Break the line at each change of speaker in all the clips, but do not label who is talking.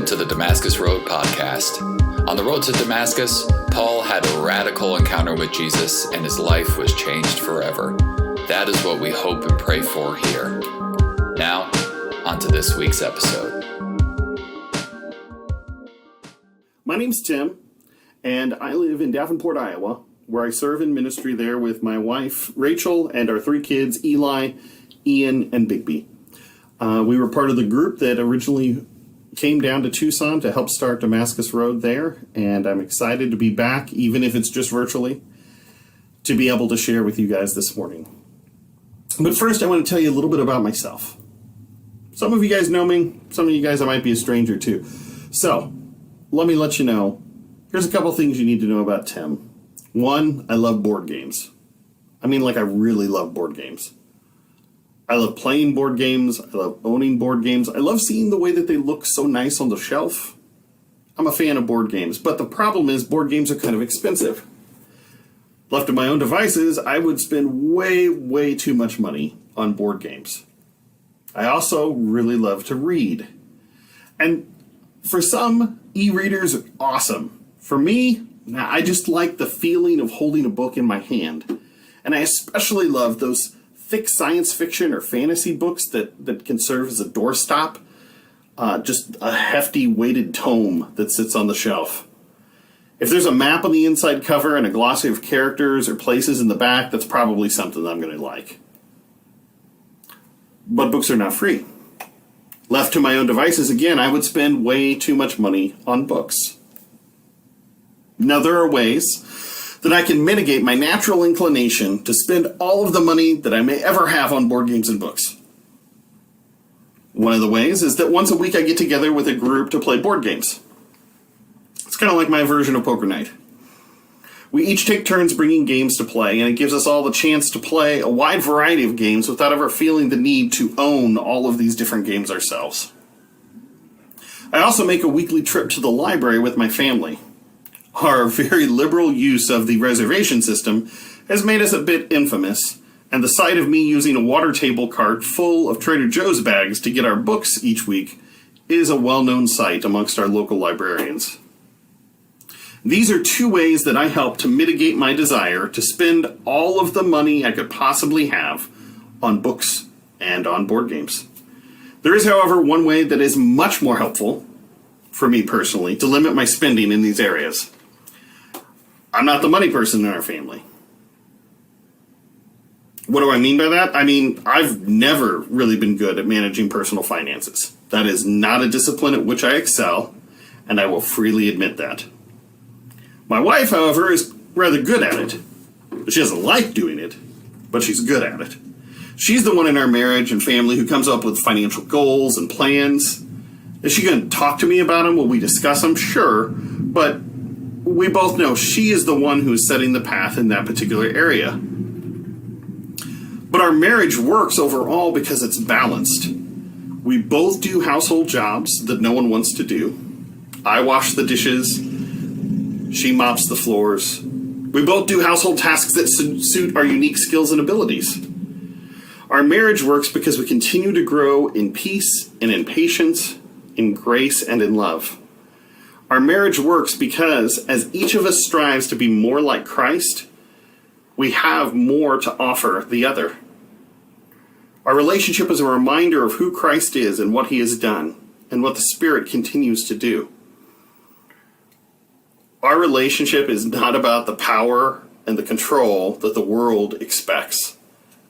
Welcome to the Damascus Road podcast. On the road to Damascus, Paul had a radical encounter with Jesus and his life was changed forever. That is what we hope and pray for here. Now, on to this week's episode.
My name's Tim, and I live in Davenport, Iowa, where I serve in ministry there with my wife, Rachel, and our three kids, Eli, Ian, and Bigby. We were part of the group that originally came down to Tucson to help start Damascus Road there, and I'm excited to be back, even if it's just virtually, to be able to share with you guys this morning. But first, I want to tell you a little bit about myself. Some of you guys know me, some of you guys I might be a stranger to. So, let me let you know, here's a couple things you need to know about Tim. One, I love board games. I really love board games. I love playing board games. I love owning board games. I love seeing the way that they look so nice on the shelf. I'm a fan of board games, but the problem is board games are kind of expensive. Left to my own devices, I would spend way too much money on board games. I also really love to read. And for some, e-readers are awesome. For me, I just like the feeling of holding a book in my hand. And I especially love those thick science fiction or fantasy books that can serve as a doorstop. Just a hefty weighted tome that sits on the shelf. If there's a map on the inside cover and a glossary of characters or places in the back, that's probably something I'm going to like. But books are not free. Left to my own devices, again, I would spend way too much money on books. Now, there are ways that I can mitigate my natural inclination to spend all of the money that I may ever have on board games and books. One of the ways is that once a week I get together with a group to play board games. It's kind of like my version of poker night. We each take turns bringing games to play, and it gives us all the chance to play a wide variety of games without ever feeling the need to own all of these different games ourselves. I also make a weekly trip to the library with my family. Our very liberal use of the reservation system has made us a bit infamous, and the sight of me using a water table cart full of Trader Joe's bags to get our books each week is a well-known sight amongst our local librarians. These are two ways that I help to mitigate my desire to spend all of the money I could possibly have on books and on board games. There is, however, one way that is much more helpful, for me personally, to limit my spending in these areas. I'm not the money person in our family. What do I mean by that? I've never really been good at managing personal finances. That is not a discipline at which I excel, and I will freely admit that. My wife, however, is rather good at it. She doesn't like doing it, but she's good at it. She's the one in our marriage and family who comes up with financial goals and plans. Is she going to talk to me about them? Will we discuss them? Sure, but we both know she is the one who is setting the path in that particular area. But our marriage works overall because it's balanced. We both do household jobs that no one wants to do. I wash the dishes. She mops the floors. We both do household tasks that suit our unique skills and abilities. Our marriage works because we continue to grow in peace and in patience, in grace and in love. Our marriage works because, as each of us strives to be more like Christ, we have more to offer the other. Our relationship is a reminder of who Christ is and what he has done, and what the Spirit continues to do. Our relationship is not about the power and the control that the world expects,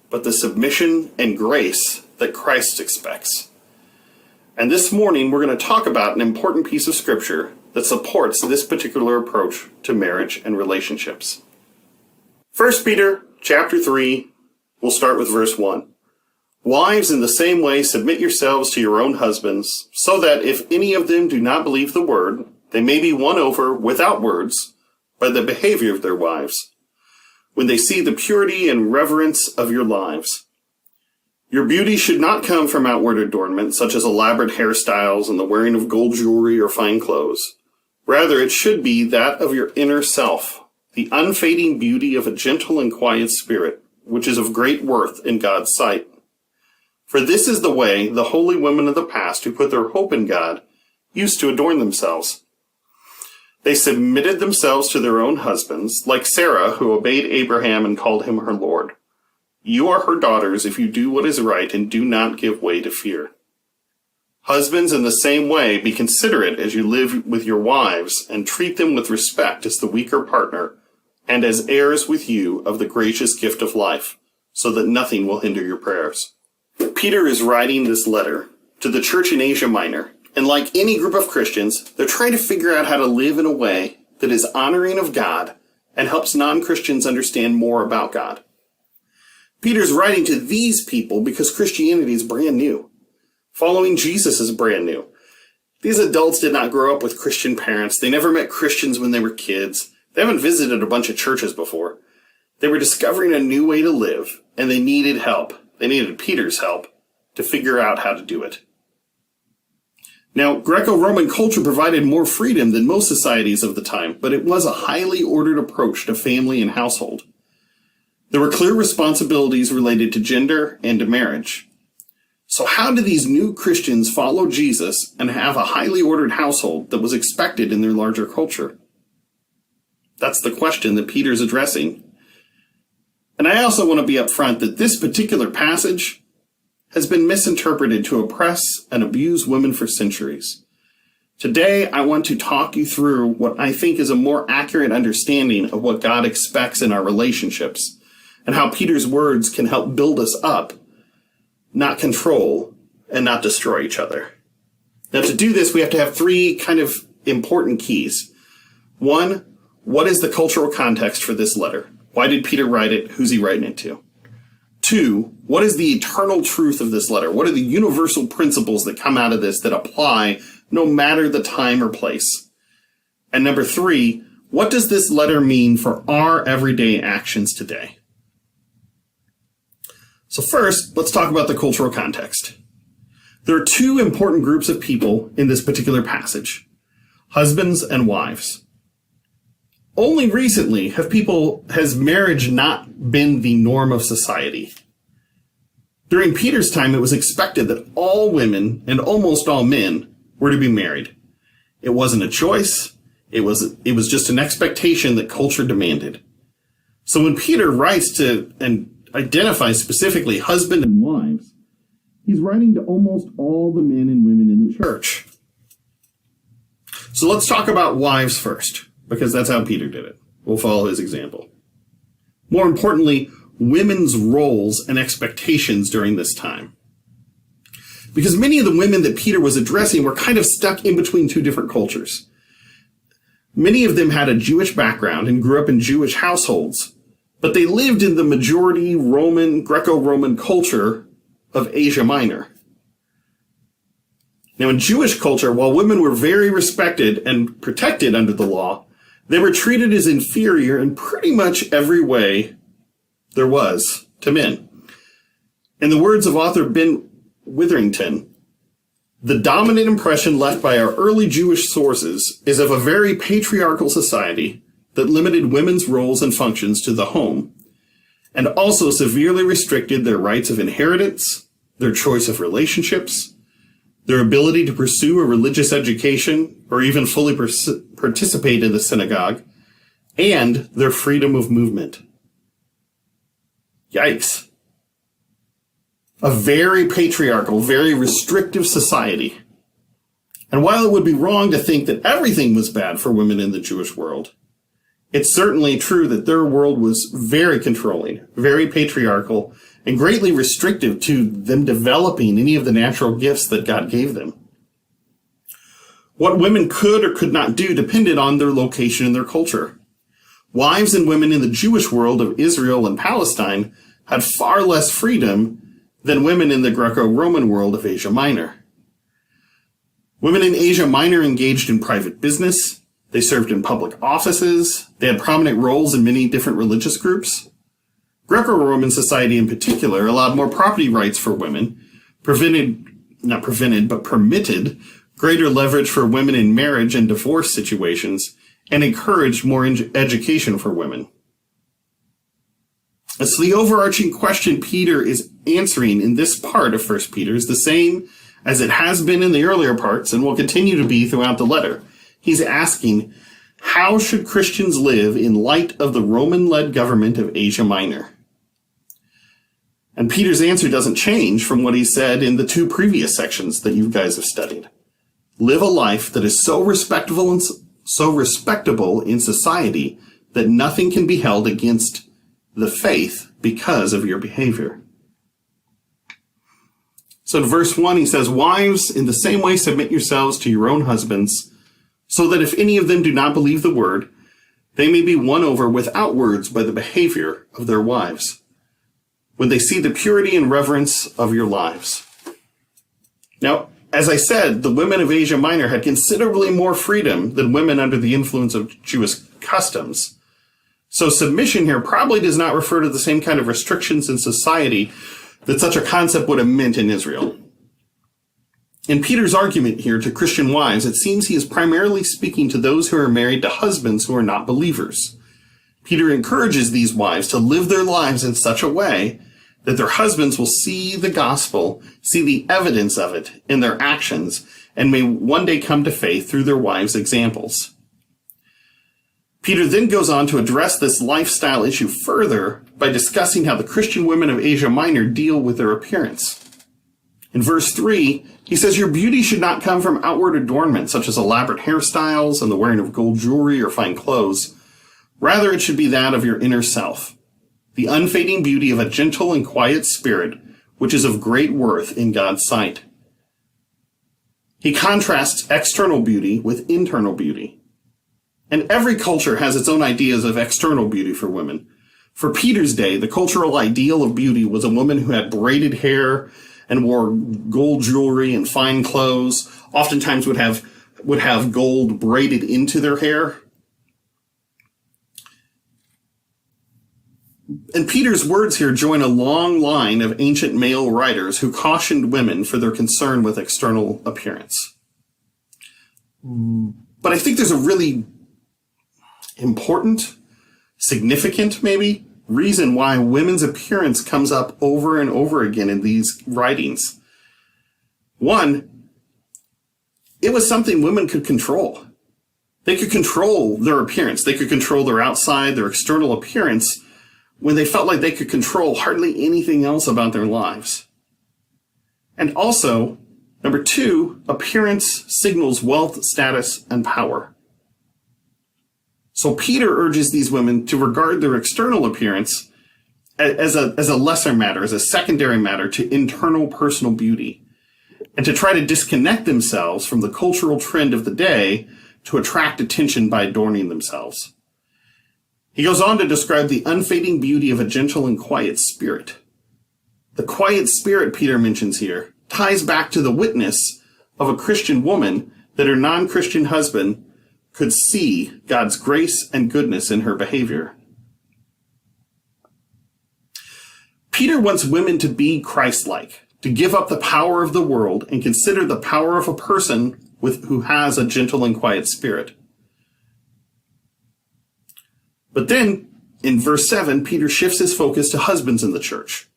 but the submission and grace that Christ expects. And this morning, we're going to talk about an important piece of Scripture that supports this particular approach to marriage and relationships. 1 Peter chapter 3, we'll start with verse 1. Wives, in the same way, submit yourselves to your own husbands, so that if any of them do not believe the word, they may be won over without words by the behavior of their wives, when they see the purity and reverence of your lives. Your beauty should not come from outward adornment, such as elaborate hairstyles and the wearing of gold jewelry or fine clothes. Rather, it should be that of your inner self, the unfading beauty of a gentle and quiet spirit, which is of great worth in God's sight. For this is the way the holy women of the past who put their hope in God used to adorn themselves. They submitted themselves to their own husbands, like Sarah, who obeyed Abraham and called him her Lord. You are her daughters if you do what is right and do not give way to fear. Husbands, in the same way, be considerate as you live with your wives, and treat them with respect as the weaker partner, and as heirs with you of the gracious gift of life, so that nothing will hinder your prayers. Peter is writing this letter to the church in Asia Minor, and like any group of Christians, they're trying to figure out how to live in a way that is honoring of God and helps non-Christians understand more about God. Peter's writing to these people because Christianity is brand new. Following Jesus is brand new. These adults did not grow up with Christian parents. They never met Christians when they were kids. They haven't visited a bunch of churches before. They were discovering a new way to live, and they needed help. They needed Peter's help to figure out how to do it. Now, Greco-Roman culture provided more freedom than most societies of the time, but it was a highly ordered approach to family and household. There were clear responsibilities related to gender and to marriage. So how do these new Christians follow Jesus and have a highly ordered household that was expected in their larger culture? That's the question that Peter's addressing. And I also want to be upfront that this particular passage has been misinterpreted to oppress and abuse women for centuries. Today, I want to talk you through what I think is a more accurate understanding of what God expects in our relationships, and how Peter's words can help build us up, not control, and not destroy each other. Now, to do this, we have to have three kind of important keys. One, what is the cultural context for this letter? Why did Peter write it? Who's he writing it to? Two, what is the eternal truth of this letter? What are the universal principles that come out of this that apply no matter the time or place? And number three, what does this letter mean for our everyday actions today? So first, let's talk about the cultural context. There are two important groups of people in this particular passage: husbands and wives. Only recently has marriage not been the norm of society. During Peter's time, it was expected that all women and almost all men were to be married. It wasn't a choice. It was just an expectation that culture demanded. So when Peter writes to and identifies specifically husband and wives, he's writing to almost all the men and women in the church. So let's talk about wives first, because that's how Peter did it. We'll follow his example. More importantly, women's roles and expectations during this time. Because many of the women that Peter was addressing were kind of stuck in between two different cultures. Many of them had a Jewish background and grew up in Jewish households, but they lived in the majority Greco-Roman culture of Asia Minor. Now, in Jewish culture, while women were very respected and protected under the law, they were treated as inferior in pretty much every way there was to men. In the words of author Ben Witherington, the dominant impression left by our early Jewish sources is of a very patriarchal society that limited women's roles and functions to the home, and also severely restricted their rights of inheritance, their choice of relationships, their ability to pursue a religious education or even fully participate in the synagogue, and their freedom of movement. Yikes. A very patriarchal, very restrictive society. And while it would be wrong to think that everything was bad for women in the Jewish world, it's certainly true that their world was very controlling, very patriarchal, and greatly restrictive to them developing any of the natural gifts that God gave them. What women could or could not do depended on their location and their culture. Wives and women in the Jewish world of Israel and Palestine had far less freedom than women in the Greco-Roman world of Asia Minor. Women in Asia Minor engaged in private business. They served in public offices. They had prominent roles in many different religious groups. Greco-Roman society in particular allowed more property rights for women, permitted greater leverage for women in marriage and divorce situations, and encouraged more education for women. So the overarching question Peter is answering in this part of 1 Peter is the same as it has been in the earlier parts and will continue to be throughout the letter. He's asking, how should Christians live in light of the Roman-led government of Asia Minor? And Peter's answer doesn't change from what he said in the 2 previous sections that you guys have studied. Live a life that is so respectable in society that nothing can be held against the faith because of your behavior. So in verse 1, he says, wives, in the same way submit yourselves to your own husbands, so that if any of them do not believe the word, they may be won over without words by the behavior of their wives, when they see the purity and reverence of your lives. Now, as I said, the women of Asia Minor had considerably more freedom than women under the influence of Jewish customs. So submission here probably does not refer to the same kind of restrictions in society that such a concept would have meant in Israel. In Peter's argument here to Christian wives, it seems he is primarily speaking to those who are married to husbands who are not believers. Peter encourages these wives to live their lives in such a way that their husbands will see the gospel, see the evidence of it in their actions, and may one day come to faith through their wives' examples. Peter then goes on to address this lifestyle issue further by discussing how the Christian women of Asia Minor deal with their appearance. In verse 3, he says, your beauty should not come from outward adornment, such as elaborate hairstyles and the wearing of gold jewelry or fine clothes. Rather, it should be that of your inner self, the unfading beauty of a gentle and quiet spirit, which is of great worth in God's sight. He contrasts external beauty with internal beauty. And every culture has its own ideas of external beauty for women. For Peter's day, the cultural ideal of beauty was a woman who had braided hair and wore gold jewelry and fine clothes, oftentimes would have gold braided into their hair. And Peter's words here join a long line of ancient male writers who cautioned women for their concern with external appearance. But I think there's a really important, significant maybe, reason why women's appearance comes up over and over again in these writings. One, it was something women could control. They could control their appearance. They could control their outside, their external appearance, when they felt like they could control hardly anything else about their lives. And also, number 2, appearance signals wealth, status, and power. So Peter urges these women to regard their external appearance as a lesser matter, as a secondary matter to internal personal beauty, and to try to disconnect themselves from the cultural trend of the day to attract attention by adorning themselves. He goes on to describe the unfading beauty of a gentle and quiet spirit. The quiet spirit Peter mentions here ties back to the witness of a Christian woman that her non-Christian husband could see God's grace and goodness in her behavior. Peter wants women to be Christ-like, to give up the power of the world and consider the power of a person who has a gentle and quiet spirit. But then, in verse 7, Peter shifts his focus to husbands in the church.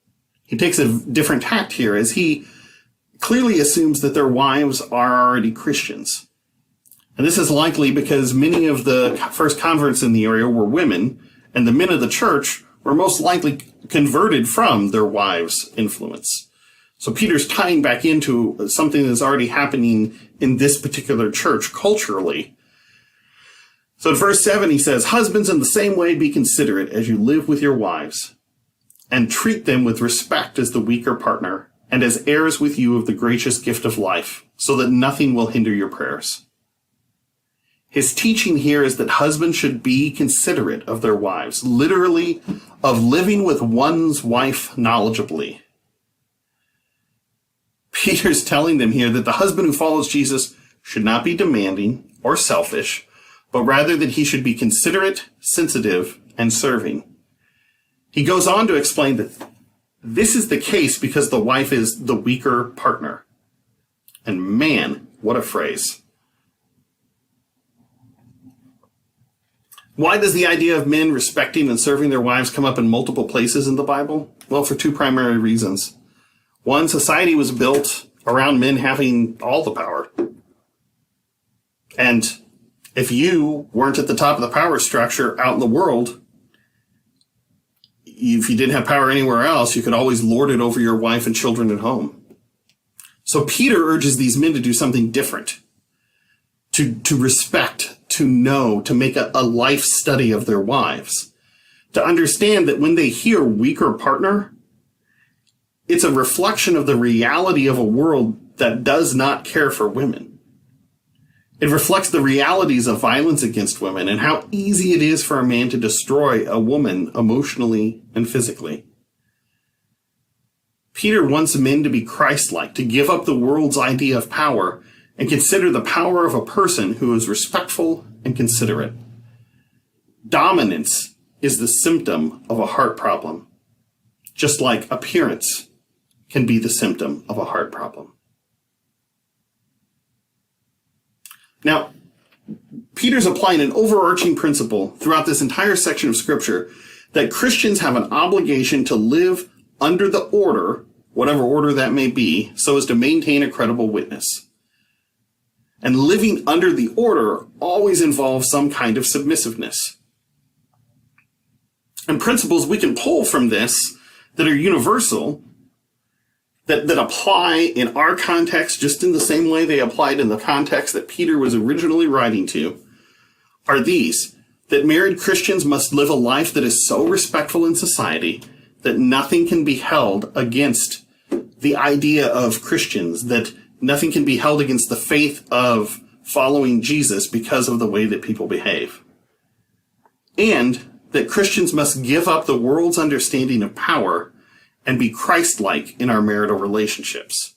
He takes a different tact here as he clearly assumes that their wives are already Christians. And this is likely because many of the first converts in the area were women, and the men of the church were most likely converted from their wives' influence. So Peter's tying back into something that's already happening in this particular church culturally. So in verse 7 he says, husbands, in the same way be considerate as you live with your wives, and treat them with respect as the weaker partner, and as heirs with you of the gracious gift of life, so that nothing will hinder your prayers. His teaching here is that husbands should be considerate of their wives, literally of living with one's wife knowledgeably. Peter's telling them here that the husband who follows Jesus should not be demanding or selfish, but rather that he should be considerate, sensitive, and serving. He goes on to explain that this is the case because the wife is the weaker partner. And man, what a phrase. Why does the idea of men respecting and serving their wives come up in multiple places in the Bible? Well, for 2 primary reasons. One, society was built around men having all the power. And if you weren't at the top of the power structure out in the world, if you didn't have power anywhere else, you could always lord it over your wife and children at home. So Peter urges these men to do something different, to respect, to know, to make a life study of their wives, to understand that when they hear weaker partner, it's a reflection of the reality of a world that does not care for women. It reflects the realities of violence against women and how easy it is for a man to destroy a woman emotionally and physically. Peter wants men to be Christ-like, to give up the world's idea of power and consider the power of a person who is respectful and considerate. Dominance is the symptom of a heart problem, just like appearance can be the symptom of a heart problem. Now, Peter's applying an overarching principle throughout this entire section of Scripture that Christians have an obligation to live under the order, whatever order that may be, so as to maintain a credible witness. And living under the order always involves some kind of submissiveness. And principles we can pull from this that are universal, that apply in our context just in the same way they applied in the context that Peter was originally writing to, are these: that married Christians must live a life that is so respectful in society that nothing can be held against the idea of Christians, that nothing can be held against the faith of following Jesus because of the way that people behave. And that Christians must give up the world's understanding of power and be Christ-like in our marital relationships.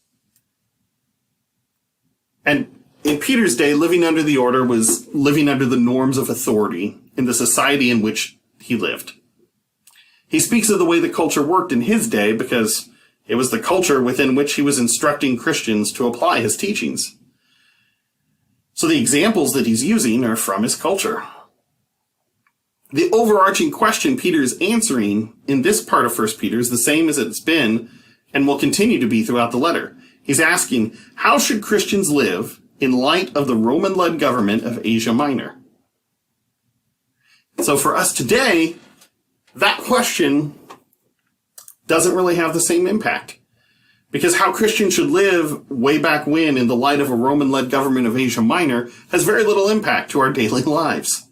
And in Peter's day, living under the order was living under the norms of authority in the society in which he lived. He speaks of the way the culture worked in his day because it was the culture within which he was instructing Christians to apply his teachings. So the examples that he's using are from his culture. The overarching question Peter is answering in this part of 1 Peter is the same as it's been and will continue to be throughout the letter. He's asking, how should Christians live in light of the Roman-led government of Asia Minor? So for us today, that question doesn't really have the same impact. Because how Christians should live way back when in the light of a Roman-led government of Asia Minor has very little impact to our daily lives.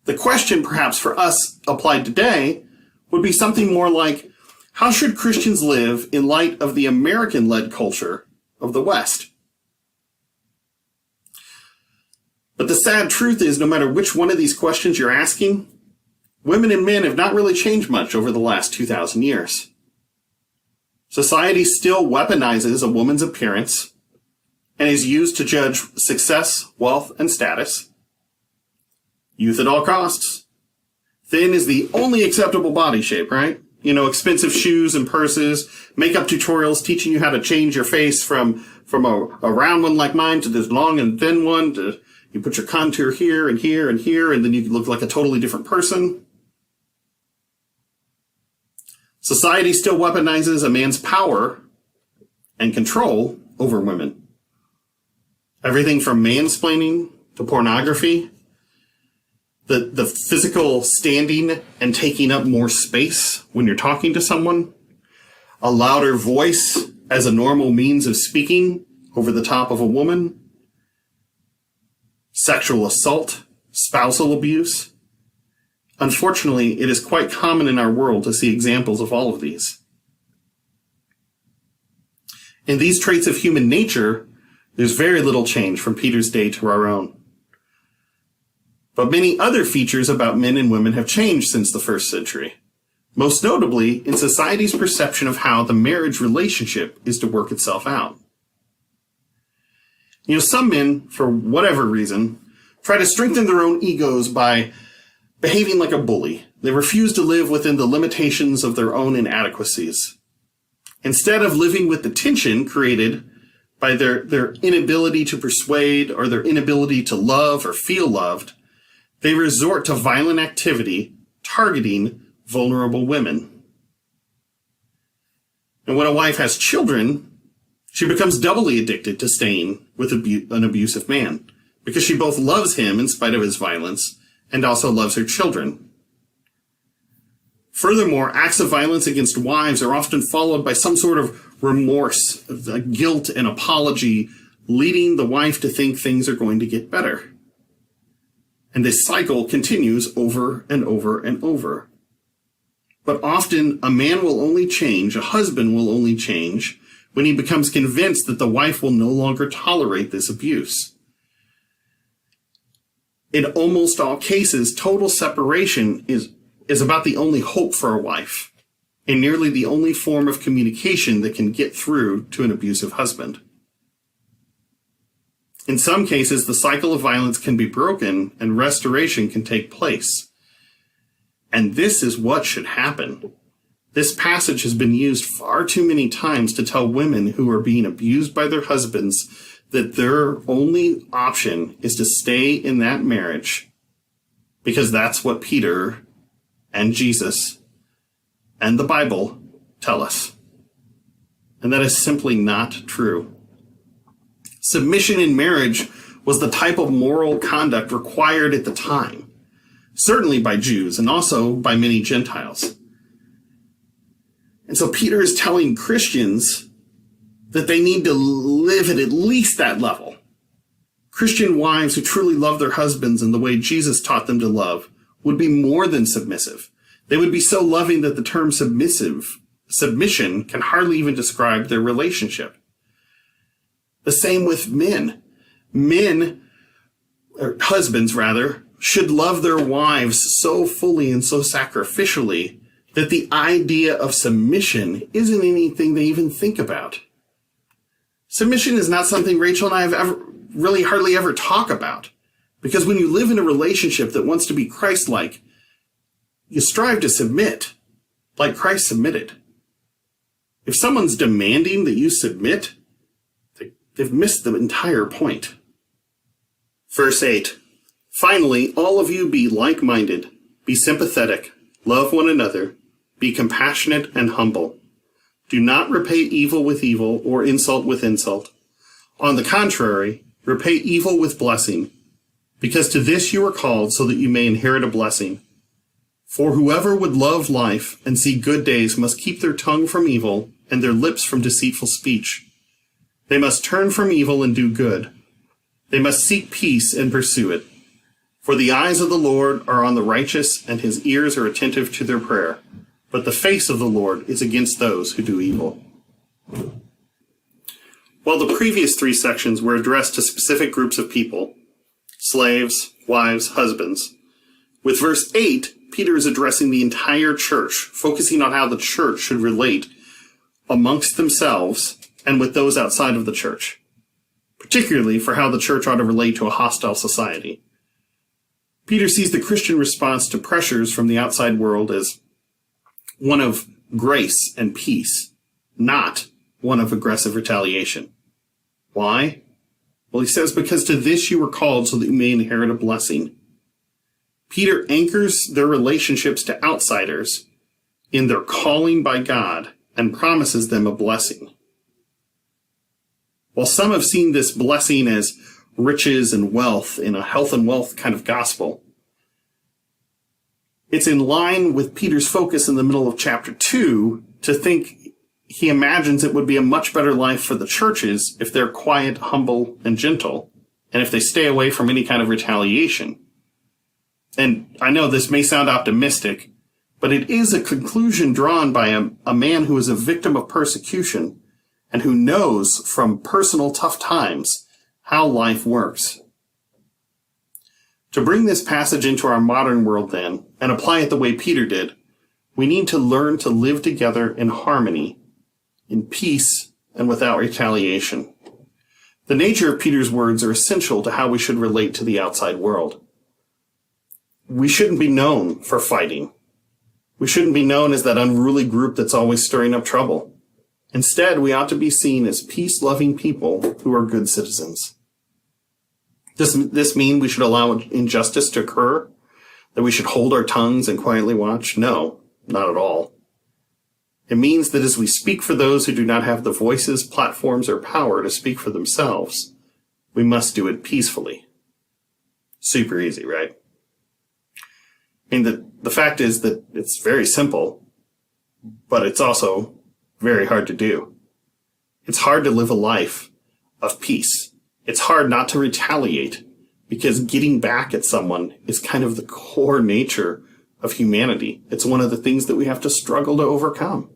The question, perhaps for us applied today, would be something more like, how should Christians live in light of the American-led culture of the West? But the sad truth is, no matter which one of these questions you're asking, women and men have not really changed much over the last 2,000 years. Society still weaponizes a woman's appearance and is used to judge success, wealth, and status. Youth at all costs. Thin is the only acceptable body shape, right? You know, expensive shoes and purses, makeup tutorials teaching you how to change your face from a round one like mine to this long and thin one. To you put your contour here and here and here, and then you look like a totally different person. Society still weaponizes a man's power and control over women. Everything from mansplaining to pornography, the physical standing and taking up more space when you're talking to someone, a louder voice as a normal means of speaking over the top of a woman, sexual assault, spousal abuse. Unfortunately, it is quite common in our world to see examples of all of these. In these traits of human nature, there's very little change from Peter's day to our own. But many other features about men and women have changed since the first century, most notably in society's perception of how the marriage relationship is to work itself out. You know, some men, for whatever reason, try to strengthen their own egos by behaving like a bully. They refuse to live within the limitations of their own inadequacies. Instead of living with the tension created by their inability to persuade or their inability to love or feel loved, they resort to violent activity targeting vulnerable women. And when a wife has children, She becomes doubly addicted to staying with an abusive man, because she both loves him in spite of his violence and also loves her children. Furthermore, acts of violence against wives are often followed by some sort of remorse, guilt, and apology, leading the wife to think things are going to get better. And this cycle continues over and over and over. But often, a man will only change, a husband will only change, when he becomes convinced that the wife will no longer tolerate this abuse. In almost all cases, total separation is about the only hope for a wife, and nearly the only form of communication that can get through to an abusive husband. In some cases, the cycle of violence can be broken and restoration can take place. And this is what should happen. This passage has been used far too many times to tell women who are being abused by their husbands that their only option is to stay in that marriage, because that's what Peter and Jesus and the Bible tell us. And that is simply not true. Submission in marriage was the type of moral conduct required at the time, certainly by Jews and also by many Gentiles. And so Peter is telling Christians that they need to live at least that level. Christian wives who truly love their husbands in the way Jesus taught them to love would be more than submissive. They would be so loving that the term submission can hardly even describe their relationship. The same with men. Men, or husbands rather, should love their wives so fully and so sacrificially that the idea of submission isn't anything they even think about. Submission is not something Rachel and I have hardly ever talk about. Because when you live in a relationship that wants to be Christ-like, you strive to submit like Christ submitted. If someone's demanding that you submit, they've missed the entire point. Verse 8, finally, all of you be like-minded, be sympathetic, love one another, be compassionate and humble. Do not repay evil with evil or insult with insult. On the contrary, repay evil with blessing, because to this you are called so that you may inherit a blessing. For whoever would love life and see good days must keep their tongue from evil and their lips from deceitful speech. They must turn from evil and do good. They must seek peace and pursue it. For the eyes of the Lord are on the righteous, and his ears are attentive to their prayer. But the face of the Lord is against those who do evil. While the previous three sections were addressed to specific groups of people, slaves, wives, husbands, with verse 8, Peter is addressing the entire church, focusing on how the church should relate amongst themselves and with those outside of the church, particularly for how the church ought to relate to a hostile society. Peter sees the Christian response to pressures from the outside world as one of grace and peace, not one of aggressive retaliation. Why? Well, he says, because to this you were called so that you may inherit a blessing. Peter anchors their relationships to outsiders in their calling by God and promises them a blessing. While some have seen this blessing as riches and wealth in a health and wealth kind of gospel, it's in line with Peter's focus in the middle of chapter 2 to think he imagines it would be a much better life for the churches if they're quiet, humble, and gentle, and if they stay away from any kind of retaliation. And I know this may sound optimistic, but it is a conclusion drawn by a man who is a victim of persecution and who knows from personal tough times how life works. To bring this passage into our modern world then, and apply it the way Peter did, we need to learn to live together in harmony, in peace, and without retaliation. The nature of Peter's words are essential to how we should relate to the outside world. We shouldn't be known for fighting. We shouldn't be known as that unruly group that's always stirring up trouble. Instead, we ought to be seen as peace-loving people who are good citizens. Does this mean we should allow injustice to occur? That we should hold our tongues and quietly watch? No, not at all. It means that as we speak for those who do not have the voices, platforms, or power to speak for themselves, we must do it peacefully. Super easy, right? I mean, the fact is that it's very simple, but it's also very hard to do. It's hard to live a life of peace. It's hard not to retaliate, because getting back at someone is kind of the core nature of humanity. It's one of the things that we have to struggle to overcome.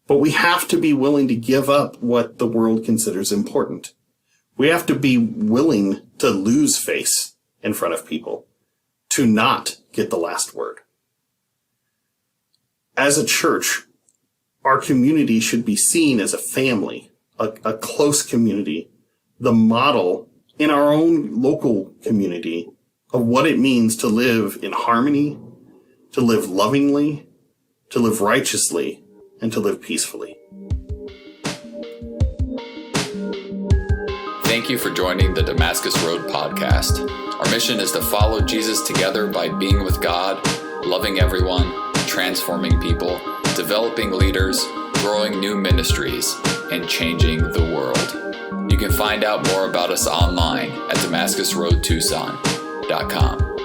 But we have to be willing to give up what the world considers important. We have to be willing to lose face in front of people, to not get the last word. As a church, our community should be seen as a family, a close community, the model in our own local community of what it means to live in harmony, to live lovingly, to live righteously, and to live peacefully.
Thank you for joining the Damascus Road podcast. Our mission is to follow Jesus together by being with God, loving everyone, transforming people, developing leaders, growing new ministries, and changing the world. You can find out more about us online at DamascusRoadTucson.com.